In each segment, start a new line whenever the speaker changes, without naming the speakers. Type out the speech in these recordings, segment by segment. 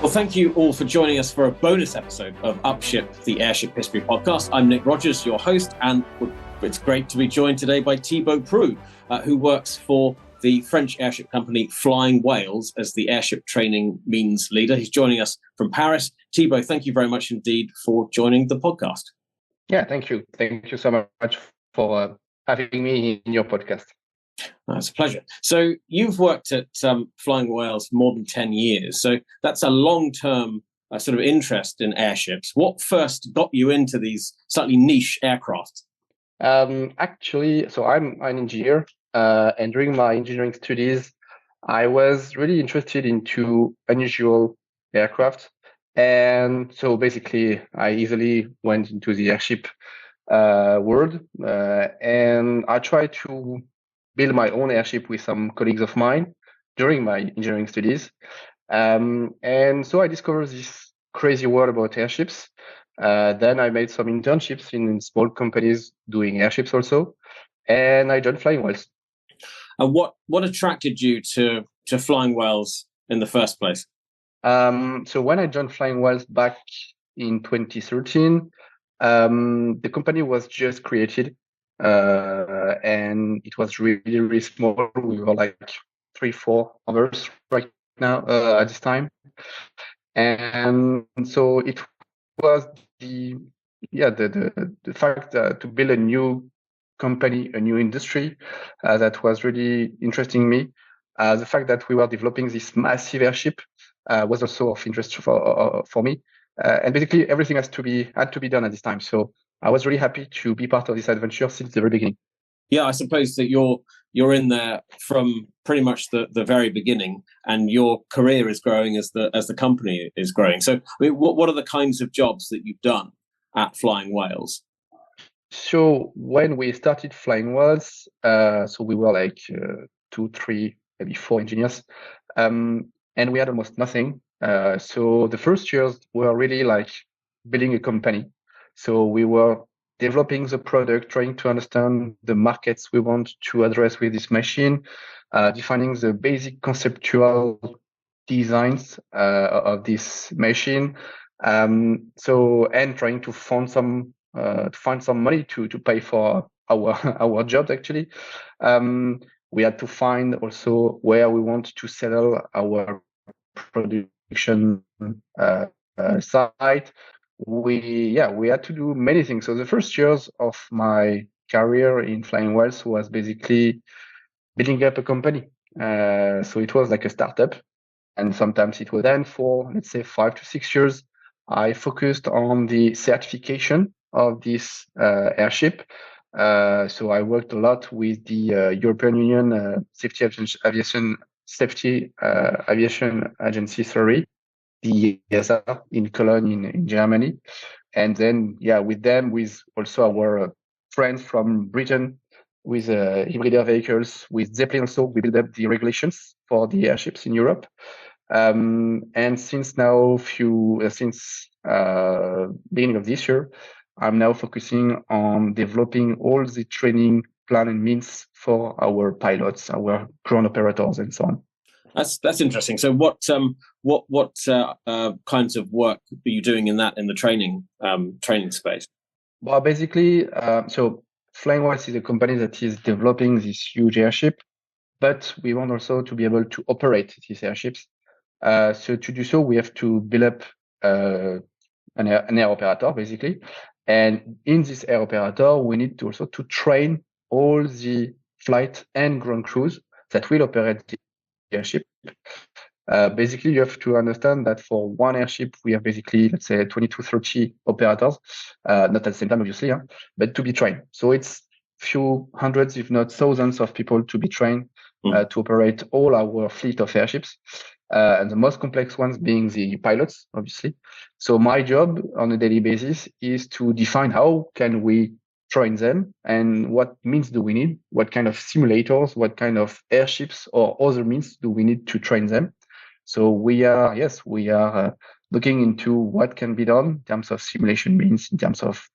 Well, thank you all for joining us for a bonus episode of Upship, the Airship History Podcast. I'm Nick Rogers, your host, and it's great to be joined today by Thibault Proux, who works for the French airship company Flying Whales as the airship training means leader. He's joining us from Paris. Thibault, thank you very much indeed for joining the podcast.
Yeah, thank you. Thank you so much for having me in your podcast.
It's a pleasure. So you've worked at Flying Whales for more than 10 years. So that's a long-term sort of interest in airships. What first got you into these slightly niche aircraft?
Actually, so I'm an engineer, and during my engineering studies, I was really interested into unusual aircraft. And so basically, I easily went into the airship world, and I tried to build my own airship with some colleagues of mine during my engineering studies. And so I discovered this crazy world about airships. Then I made some internships in small companies doing airships also, and I joined Flying Whales.
And what attracted you to Flying Whales in the first place?
So when I joined Flying Whales back in 2013, the company was just created, and it was really, really small. We were like 3-4 others right now at this time, and so it was the fact to build a new company, a new industry that was really interesting me. The fact that we were developing this massive airship was also of interest for me. And basically everything had to be done at this time. So I was really happy to be part of this adventure since the very beginning.
Yeah, I suppose that you're in there from pretty much the very beginning, and your career is growing as the company is growing. So, I mean, what are the kinds of jobs that you've done at Flying Whales?
So when we started Flying Whales, so we were like 2, 3, maybe 4 engineers, and we had almost nothing. So the first years were really like building a company. So we were developing the product, trying to understand the markets we want to address with this machine, defining the basic conceptual designs of this machine. And trying to find some money to pay for our jobs actually. We had to find also where we want to settle our production site. We had to do many things. So the first years of my career in Flying Whales was basically building up a company. So it was like a startup, and sometimes it was then for, let's say, 5 to 6 years, I focused on the certification of this airship. So I worked a lot with the European Union Aviation Agency, the ESA in Cologne in Germany. And then, with them, with also our friends from Britain, with hybrid air vehicles, with Zeppelin also, we built up the regulations for the airships in Europe. And since beginning of this year, I'm now focusing on developing all the training plan and means for our pilots, our ground operators, and so on.
That's interesting. So what kinds of work are you doing in the training space?
Well, basically, so Flying Whales is a company that is developing this huge airship, but we want also to be able to operate these airships. So to do so, we have to build up an air operator, basically. And in this air operator, we need to also to train all the flight and ground crews that will operate the airship. Basically, you have to understand that for one airship, we have basically, let's say, 20 to 30 operators, not at the same time, obviously, but to be trained. So it's few hundreds, if not thousands of people to be trained to operate all our fleet of airships. And the most complex ones being the pilots, obviously. So my job on a daily basis is to define how can we train them and what means do we need, what kind of simulators, what kind of airships or other means do we need to train them. So we are looking into what can be done in terms of simulation means, in terms of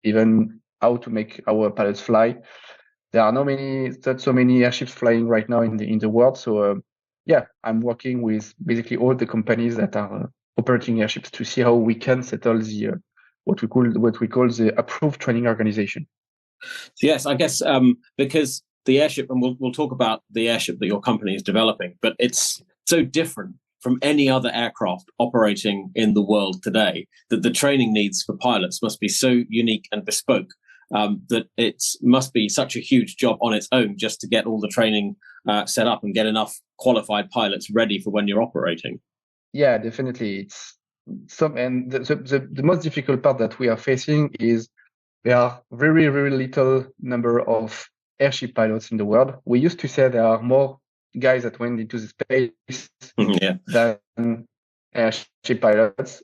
even how to make our pilots fly. There are not so many airships flying right now in the world. So I'm working with basically all the companies that are operating airships to see how we can settle the what we call the approved training organization.
Yes, I guess because the airship, and we'll talk about the airship that your company is developing, but it's so different from any other aircraft operating in the world today that the training needs for pilots must be so unique and bespoke that it must be such a huge job on its own just to get all the training set up and get enough qualified pilots ready for when you're operating.
Yeah, definitely. It's and the most difficult part that we are facing is there are very, very little number of airship pilots in the world. We used to say there are more guys that went into the space than airship pilots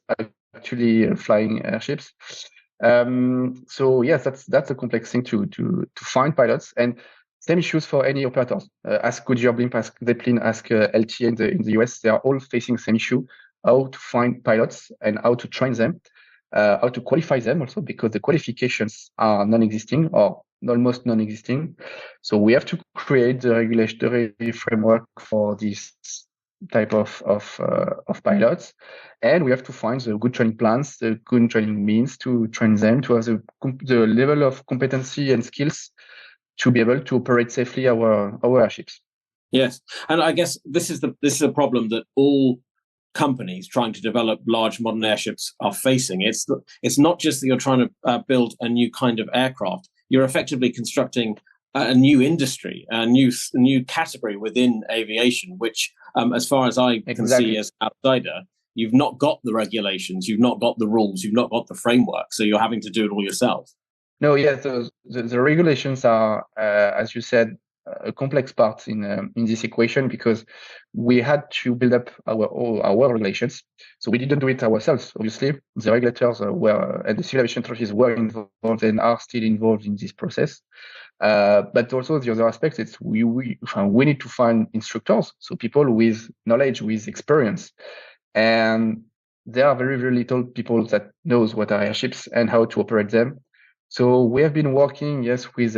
actually flying airships. So yes, that's a complex thing to find pilots, and same issues for any operators. Ask Goodyear Blimp, ask Zeppelin, ask LTA in the US. They are all facing the same issue: how to find pilots and how to train them. How to qualify them also, because the qualifications are non-existing or almost non-existing. So we have to create the regulatory framework for this type of pilots, and we have to find the good training plans, the good training means to train them to have the level of competency and skills to be able to operate safely our airships.
Yes, and I guess this is a problem that all companies trying to develop large modern airships are facing. It's not just that you're trying to build a new kind of aircraft. You're effectively constructing a new industry, a new category within aviation, which, as far as I can see as an outsider, you've not got the regulations, you've not got the rules, you've not got the framework, so you're having to do it all yourself.
No, yeah, the regulations are, as you said, a complex part in this equation, because we had to build up our regulations. So we didn't do it ourselves. Obviously, the regulators were, and the civil aviation authorities were involved and are still involved in this process. But also the other aspect is we need to find instructors, so people with knowledge, with experience, and there are very, very little people that knows what are airships and how to operate them. So we have been working, yes, with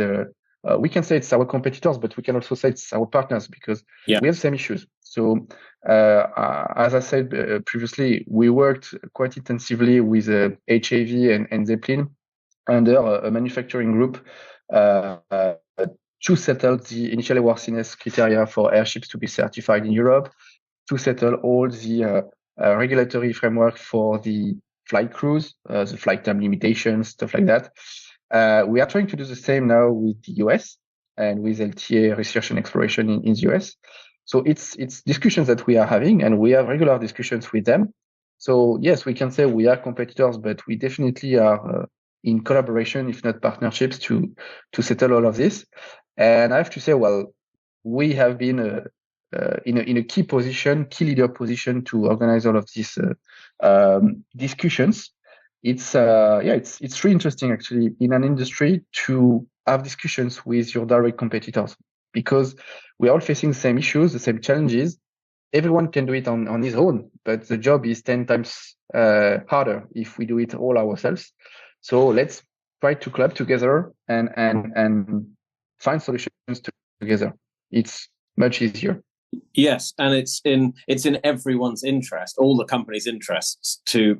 we can say it's our competitors, but we can also say it's our partners, because we have the same issues. So as I said previously, we worked quite intensively with HAV and Zeppelin under a manufacturing group to settle the initial airworthiness criteria for airships to be certified in Europe, to settle all the regulatory framework for the flight crews, the flight time limitations, stuff like that. We are trying to do the same now with the US and with LTA research and exploration in the US. So it's discussions that we are having, and we have regular discussions with them. So yes, we can say we are competitors, but we definitely are in collaboration, if not partnerships, to settle all of this. And I have to say, well, we have been in a key leader position to organize all of these discussions. It's really interesting actually in an industry to have discussions with your direct competitors, because we're all facing the same issues, the same challenges. Everyone can do it on his own, but the job is 10 times harder if we do it all ourselves. So let's try to club together and find solutions together. It's much easier.
Yes, and it's in everyone's interest, all the companies' interests, to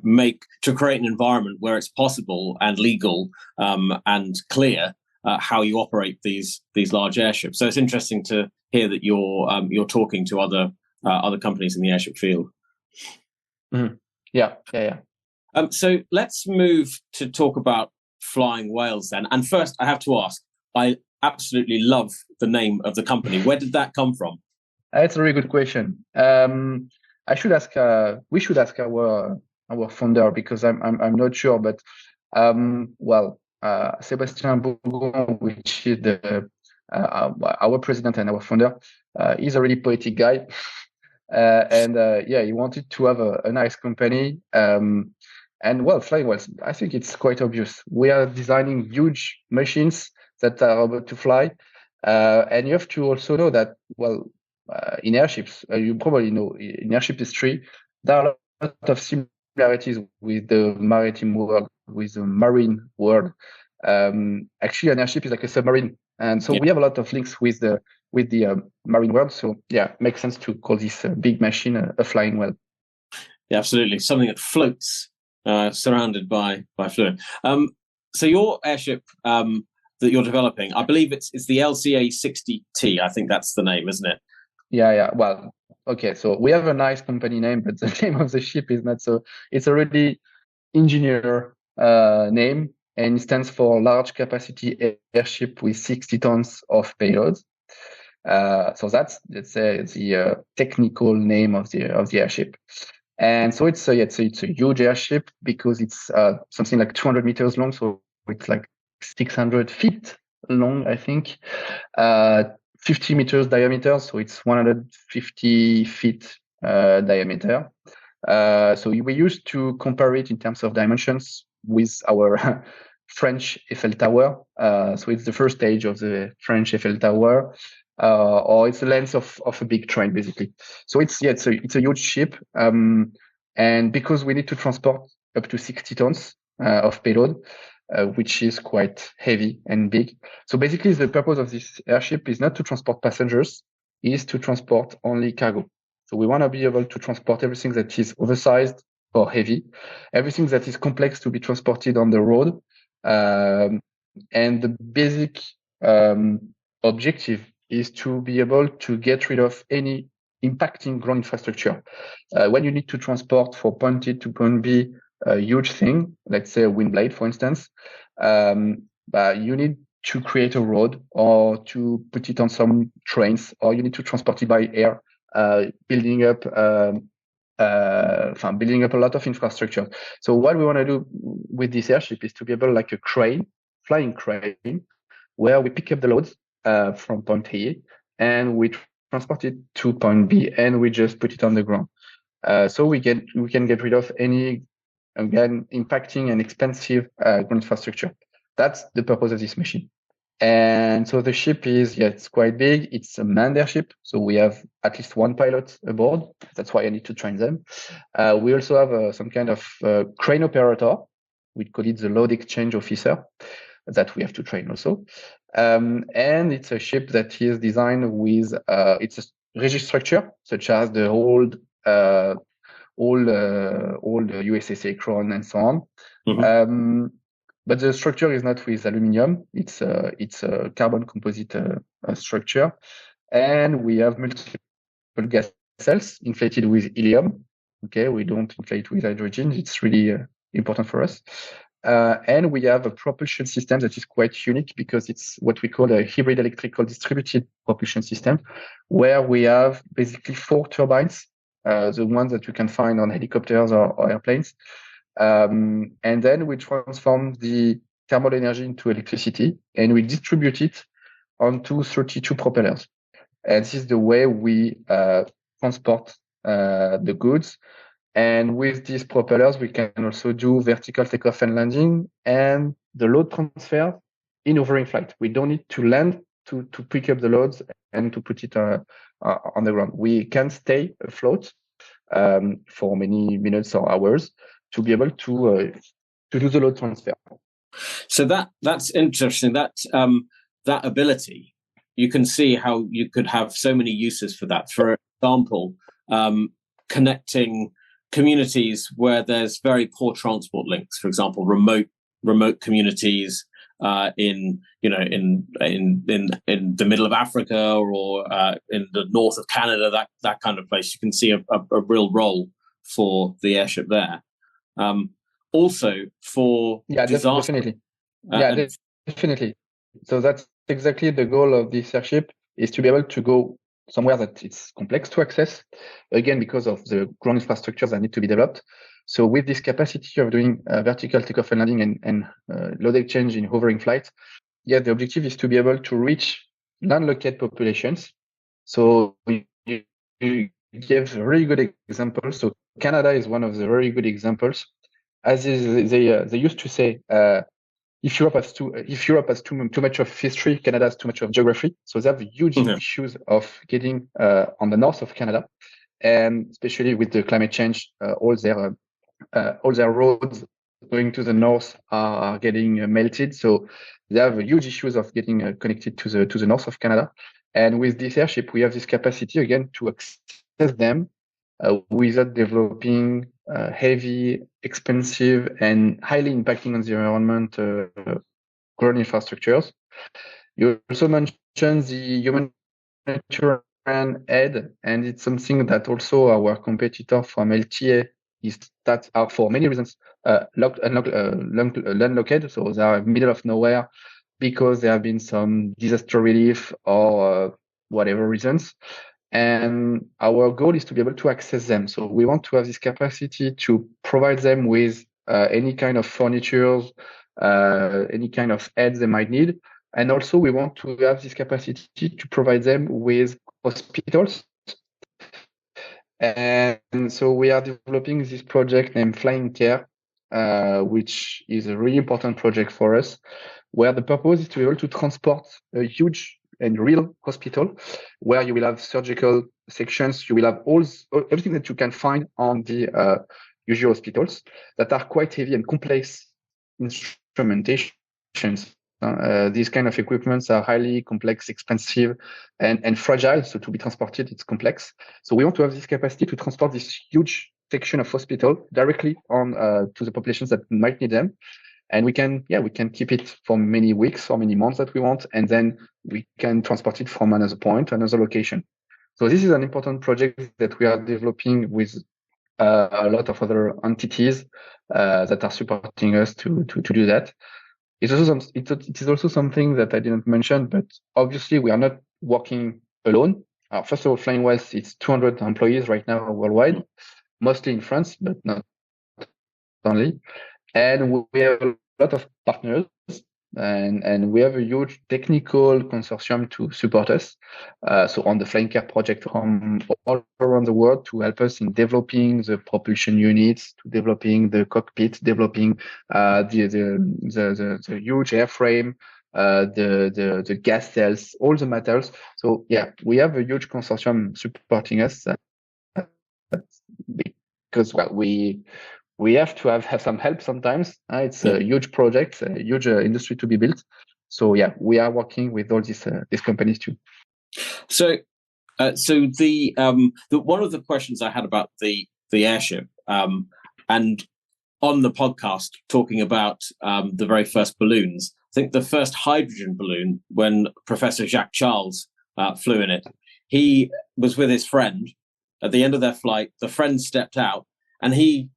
create an environment where it's possible and legal and clear how you operate these large airships. So it's interesting to hear that you're talking to other companies in the airship field.
Mm-hmm. Yeah.
So let's move to talk about flying whales then. And first, I have to ask, I absolutely love the name of the company. Where did that come from?
That's a very good question. I should ask. We should ask our founder, because I'm not sure. But Sébastien Bougon, which is our president and our founder, is a really poetic guy, and he wanted to have a nice company. And flying whales, I think it's quite obvious. We are designing huge machines that are able to fly, and you have to also know that in airships, you probably know, in airship history, there are a lot of similarities with the maritime world, with the marine world. Actually, an airship is like a submarine, and so we have a lot of links with the marine world. So makes sense to call this big machine a flying whale.
Yeah, absolutely. Something that floats, surrounded by fluid. So your airship that you're developing, I believe it's the LCA 60T. I think that's the name, isn't it?
Yeah. Well, okay. So we have a nice company name, but the name of the ship is not so. It's already engineer name, and it stands for Large Capacity Airship with 60 tons of payload. So that's, let's say, the technical name of the airship. And so it's a huge airship because it's something like 200 meters long. So it's like 600 feet long, I think. 50 meters diameter, so it's 150 feet diameter. So we used to compare it in terms of dimensions with our French Eiffel Tower. So it's the first stage of the French Eiffel Tower, or it's the length of a big train, basically. So it's a huge ship, and because we need to transport up to 60 tons of payload, which is quite heavy and big. So basically, the purpose of this airship is not to transport passengers, is to transport only cargo. So we want to be able to transport everything that is oversized or heavy, everything that is complex to be transported on the road. And the basic objective is to be able to get rid of any impacting ground infrastructure. When you need to transport from point A to point B a huge thing, let's say a wind blade, for instance, you need to create a road or to put it on some trains, or you need to transport it by air, building up a lot of infrastructure. So what we want to do with this airship is to be able, like a crane, flying crane, where we pick up the loads from point A and we transport it to point B, and we just put it on the ground. So we can get rid of any, again, impacting and expensive ground infrastructure. That's the purpose of this machine. And so the ship is, it's quite big. It's a manned airship. So we have at least one pilot aboard. That's why I need to train them. We also have some kind of crane operator. We call it the load exchange officer, that we have to train also. And it's a ship that is designed with, it's a rigid structure, such as the old USS Akron and so on. Mm-hmm. But the structure is not with aluminium. It's a carbon composite structure. And we have multiple gas cells inflated with helium. Okay, we don't inflate with hydrogen. It's really important for us. And we have a propulsion system that is quite unique because it's what we call a hybrid electrical distributed propulsion system, where we have basically 4 turbines, the ones that you can find on helicopters or airplanes. And then we transform the thermal energy into electricity, and we distribute it onto 32 propellers. And this is the way we transport the goods. And with these propellers, we can also do vertical takeoff and landing and the load transfer in hovering flight. We don't need to land to pick up the loads and to put it on the ground. We can stay afloat for many minutes or hours to be able to do the load transfer.
So that's interesting. That ability, you can see how you could have so many uses for that. For example, connecting communities where there's very poor transport links. For example, remote communities in the middle of Africa or in the north of Canada, that kind of place. You can see a real role for the airship there. Also for disaster.
Definitely. Definitely. So that's exactly the goal of this airship, is to be able to go somewhere that it's complex to access, again, because of the ground infrastructures that need to be developed. So with this capacity of doing vertical takeoff and landing and load exchange in hovering flight, the objective is to be able to reach landlocked populations. So we give very good examples. So Canada is one of the very good examples. As they used to say, if Europe has too much of history, Canada has too much of geography. So they have huge issues of getting on the north of Canada, and especially with the climate change, all their roads going to the north are getting melted. So they have huge issues of getting connected to the north of Canada. And with this airship, we have this capacity again to access them without developing heavy, expensive, and highly impacting on the environment ground infrastructures. You also mentioned the humanitarian aid, and it's something that also our competitor from LTA is that are for many reasons landlocked, so they are middle of nowhere because there have been some disaster relief or whatever reasons. And our goal is to be able to access them. So we want to have this capacity to provide them with any kind of furniture, any kind of aids they might need. And also we want to have this capacity to provide them with hospitals. And so we are developing this project named Flying Care, which is a really important project for us, where the purpose is to be able to transport a huge and real hospital where you will have surgical sections. You will have everything that you can find on the usual hospitals that are quite heavy and complex instrumentations. These kind of equipments are highly complex, expensive, and fragile. So to be transported, it's complex. So we want to have this capacity to transport this huge section of hospital directly on to the populations that might need them. And we can keep it for many weeks or many months that we want, and then we can transport it from another point, another location. So this is an important project that we are developing with a lot of other entities that are supporting us to do that. It is also something that I didn't mention, but obviously we are not working alone. First of all, Flying West, it's 200 employees right now worldwide, mostly in France, but not only. And we have a lot of partners, and we have a huge technical consortium to support us. So on the Flying Care project from all around the world to help us in developing the propulsion units, to developing the cockpit, developing the huge airframe, the gas cells, all the metals. So yeah, we have a huge consortium supporting us because we have to have some help sometimes. It's a huge project, a huge industry to be built. So yeah, we are working with all these companies too.
So the one of the questions I had about the airship, and on the podcast talking about the very first balloons, I think the first hydrogen balloon, when Professor Jacques Charles flew in it, he was with his friend. At the end of their flight, the friend stepped out, and the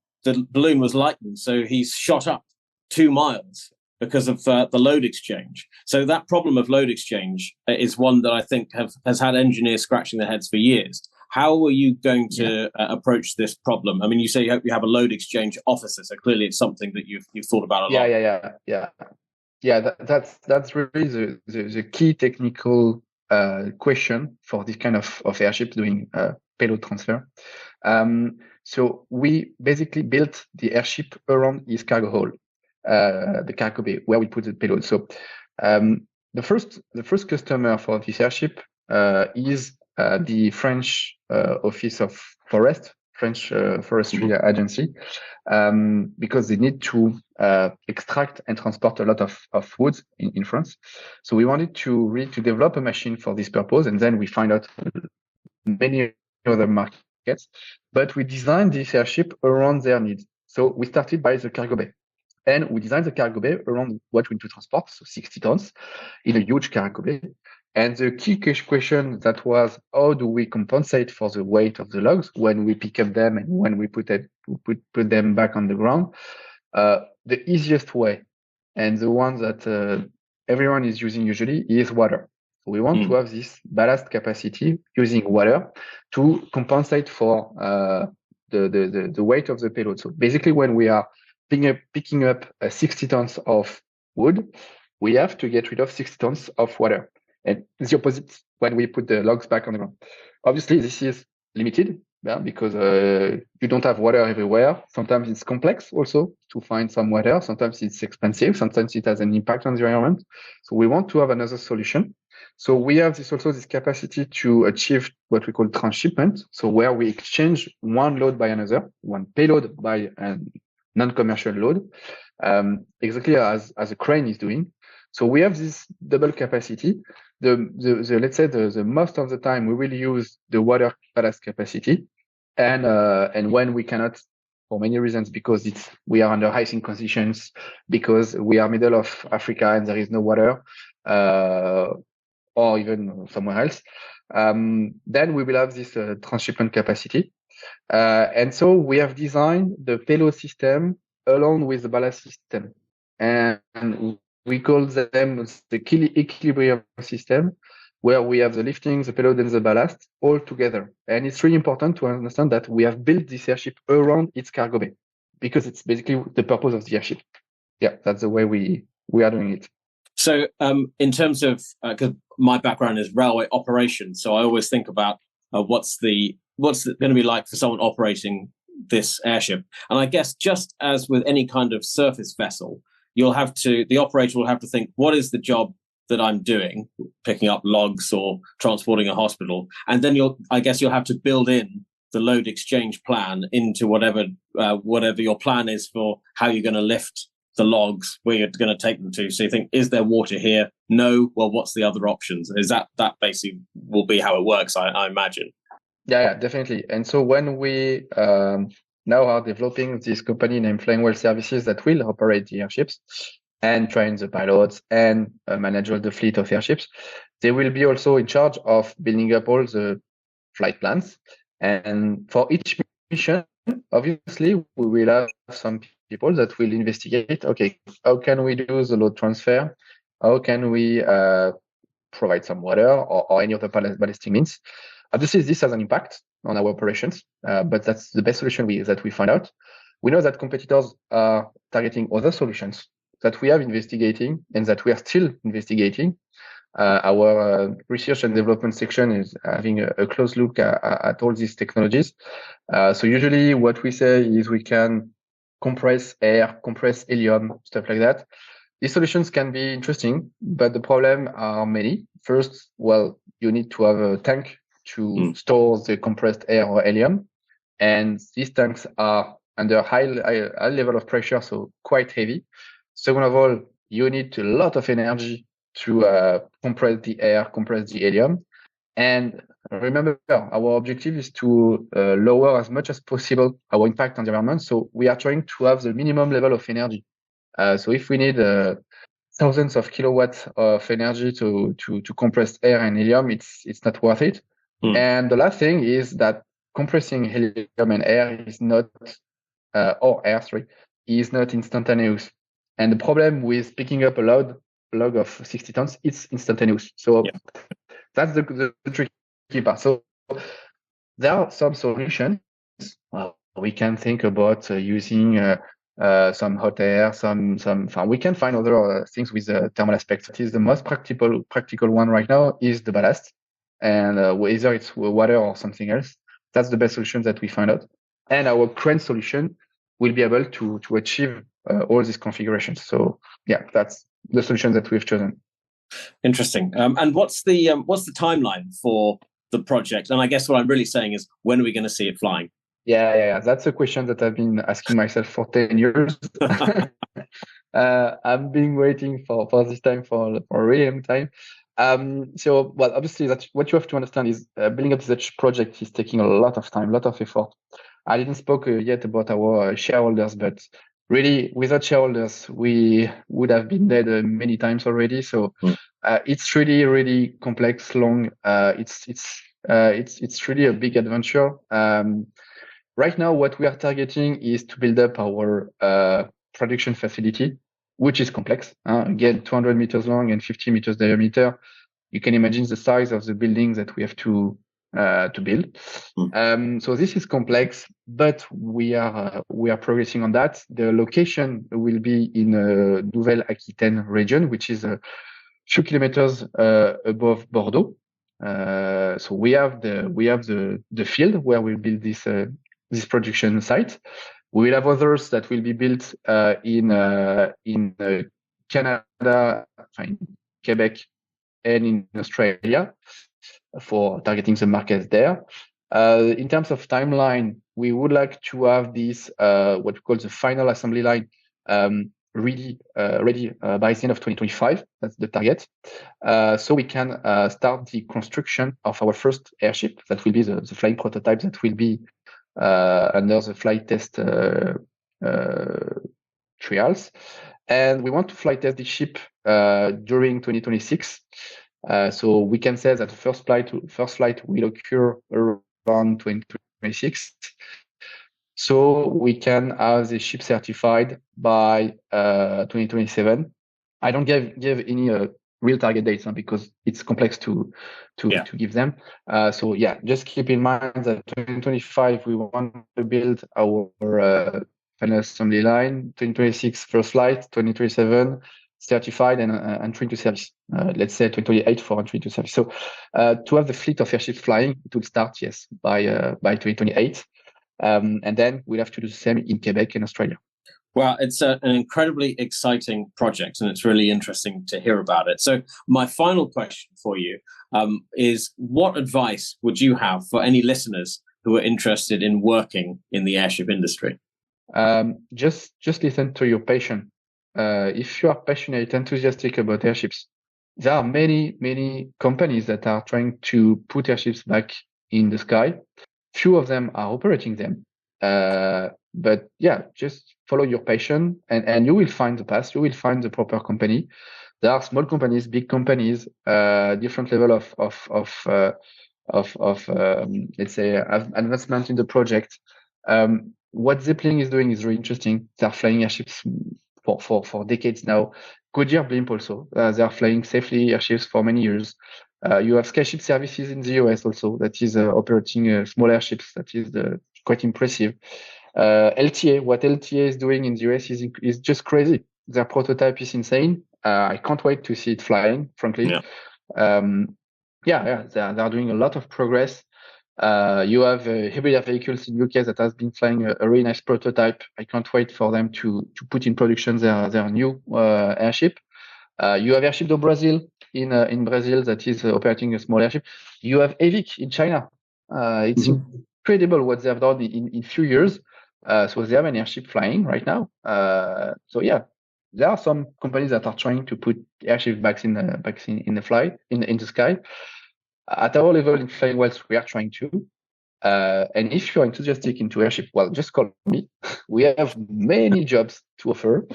balloon was lightened, so he's shot up 2 miles because of the load exchange. So that problem of load exchange is one that I think has had engineers scratching their heads for years. How are you going to approach this problem? I mean, you say you hope you have a load exchange officer, so clearly it's something that you've thought about a lot.
Yeah. That's really the key technical question for this kind of airship doing payload transfer. So we basically built the airship around his cargo hold, the cargo bay where we put the payload. So the first customer for this airship is the French Office of Forest, French Forestry Agency, because they need to extract and transport a lot of wood in France. So we wanted to develop a machine for this purpose, and then we find out many other markets, but we designed this airship around their needs. So we started by the cargo bay, and we designed the cargo bay around what we need to transport, so 60 tons in a huge cargo bay. And the key question that was, how do we compensate for the weight of the logs when we pick up them and when we put them back on the ground? The easiest way, and the one that everyone is using usually, is water. We want to have this ballast capacity using water to compensate for the weight of the payload. So basically, when we are picking up 60 tons of wood, we have to get rid of 60 tons of water. And it's the opposite when we put the logs back on the ground. Obviously, this is limited because you don't have water everywhere. Sometimes it's complex also to find some water. Sometimes it's expensive. Sometimes it has an impact on the environment. So we want to have another solution. So we have this capacity to achieve what we call transshipment. So where we exchange one load by another, one payload by a non-commercial load, exactly as a crane is doing. So we have this double capacity. Let's say the most of the time we will use the water ballast capacity, and when we cannot for many reasons, because we are under icing conditions, because we are middle of Africa and there is no water, or even somewhere else. Then we will have this transshipment capacity. And so we have designed the payload system along with the ballast system. And we call them the equilibrium system, where we have the lifting, the payload, and the ballast all together. And it's really important to understand that we have built this airship around its cargo bay, because it's basically the purpose of the airship. Yeah, that's the way we are doing it.
So in terms of, because my background is railway operations, so I always think about what's it going to be like for someone operating this airship. And I guess just as with any kind of surface vessel, the operator will have to think, what is the job that I'm doing, picking up logs or transporting a hospital? And then you'll have to build in the load exchange plan into whatever your plan is for how you're going to lift the logs, where you're going to take them to. So you think, is there water here? No. Well, what's the other options? Is that basically will be how it works, I imagine.
Yeah, definitely. And so when we now are developing this company named Flying Well Services that will operate the airships and train the pilots and manage all the fleet of airships, they will be also in charge of building up all the flight plans. And for each mission, obviously, we will have some people that will investigate, okay, how can we do the load transfer? How can we provide some water or any other ballasting means? Obviously, this has an impact on our operations, but that's the best solution that we find out. We know that competitors are targeting other solutions that we are investigating and that we are still investigating. Our research and development section is having a close look at all these technologies. So usually what we say is we can compress air, compress helium, stuff like that. These solutions can be interesting, but the problem are many. First, well, you need to have a tank to store the compressed air or helium. And these tanks are under high level of pressure, so quite heavy. Second of all, you need a lot of energy to compress the air, compress the helium. And remember, our objective is to lower as much as possible our impact on the environment. So we are trying to have the minimum level of energy. So if we need thousands of kilowatts of energy to compress air and helium, it's not worth it. And the last thing is that compressing helium and air is not, is not instantaneous. And the problem with picking up a log of 60 tons, it's instantaneous. So that's the tricky part. So there are some solutions. We can think about using some hot air, we can find other things with thermal aspects. That is the most practical one right now is the ballast. And whether it's water or something else, that's the best solution that we find out. And our crane solution will be able to achieve all these configurations. So yeah, that's the solution that we've chosen.
Interesting. And what's the timeline for the project? And I guess what I'm really saying is, when are we going to see it flying?
Yeah. That's a question that I've been asking myself for 10 years. I've been waiting for this time for a really long time. So, well, obviously, that's what you have to understand is building up such project is taking a lot of time, a lot of effort. I didn't spoke yet about our shareholders, but really, without shareholders, we would have been dead many times already. So it's really, really complex, long. It's really a big adventure. Right now, what we are targeting is to build up our production facility, which is complex. Again, 200 meters long and 50 meters diameter. You can imagine the size of the building that we have to build. So this is complex, but we are progressing on that. The location will be in Nouvelle-Aquitaine region, which is a few kilometers above Bordeaux. So we have the field where we build this production site. We will have others that will be built in Canada, in Quebec, and in Australia for targeting the markets there. In terms of timeline, we would like to have this what we call the final assembly line ready by the end of 2025. That's the target. So we can start the construction of our first airship. That will be the flying prototype that will be under the flight test trials. And we want to flight test this ship during 2026. So we can say that the first flight will occur around 2026. So we can have the ship certified by 2027. I don't give any real target dates because it's complex to give them. So yeah, just keep in mind that 2025 we want to build our final assembly line. 2026 first flight, 2027 certified and entry into service. Let's say 2028 for entry into service. So to have the fleet of airships flying, it will start by 2028. And then we'll have to do the same in Quebec and Australia.
Well, it's an incredibly exciting project, and it's really interesting to hear about it. So my final question for you is, what advice would you have for any listeners who are interested in working in the airship industry?
Just listen to your passion. If you are passionate, enthusiastic about airships, there are many companies that are trying to put airships back in the sky. Few of them are operating them. But yeah, just follow your passion and you will find the path. You will find the proper company. There are small companies, big companies, different level of let's say advancement in the project. What Zeppelin is doing is really interesting. They are flying airships for decades now. Goodyear Blimp also. They are flying safely airships for many years. You have Skyship Services in the US also that is operating small airships. That is quite impressive. LTA, what LTA is doing in the US is just crazy. Their prototype is insane. I can't wait to see it flying, frankly. Yeah. They're doing a lot of progress. You have hybrid vehicles in UK that has been flying a really nice prototype. I can't wait for them to put in production their new airship. You have Airship do Brasil in Brazil that is operating a small airship. You have Avic in China. It's incredible what they've done in few years. So they have an airship flying right now. So yeah, there are some companies that are trying to put airships back in the sky. At our level in Flying Wells, we are trying to. And if you're enthusiastic into airship, well, just call me. We have many jobs to offer.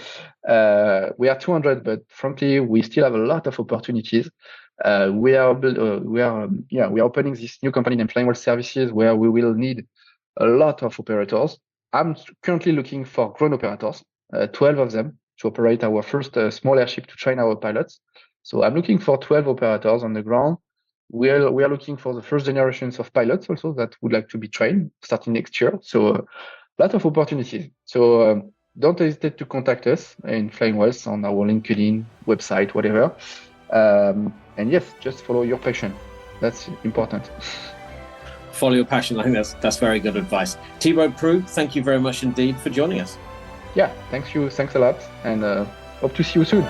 We are 200, but frankly, we still have a lot of opportunities. We are opening this new company named Flying Wells Services, where we will need a lot of operators. I'm currently looking for ground operators, 12 of them, to operate our first small airship to train our pilots. So I'm looking for 12 operators on the ground. We are looking for the first generations of pilots also that would like to be trained starting next year. So a lot of opportunities. So don't hesitate to contact us in Flying Wells on our LinkedIn website, whatever. And yes, just follow your passion. That's important.
Follow your passion. I think that's very good advice. Thibault Proux, thank you very much indeed for joining us.
Yeah, thanks a lot, and hope to see you soon.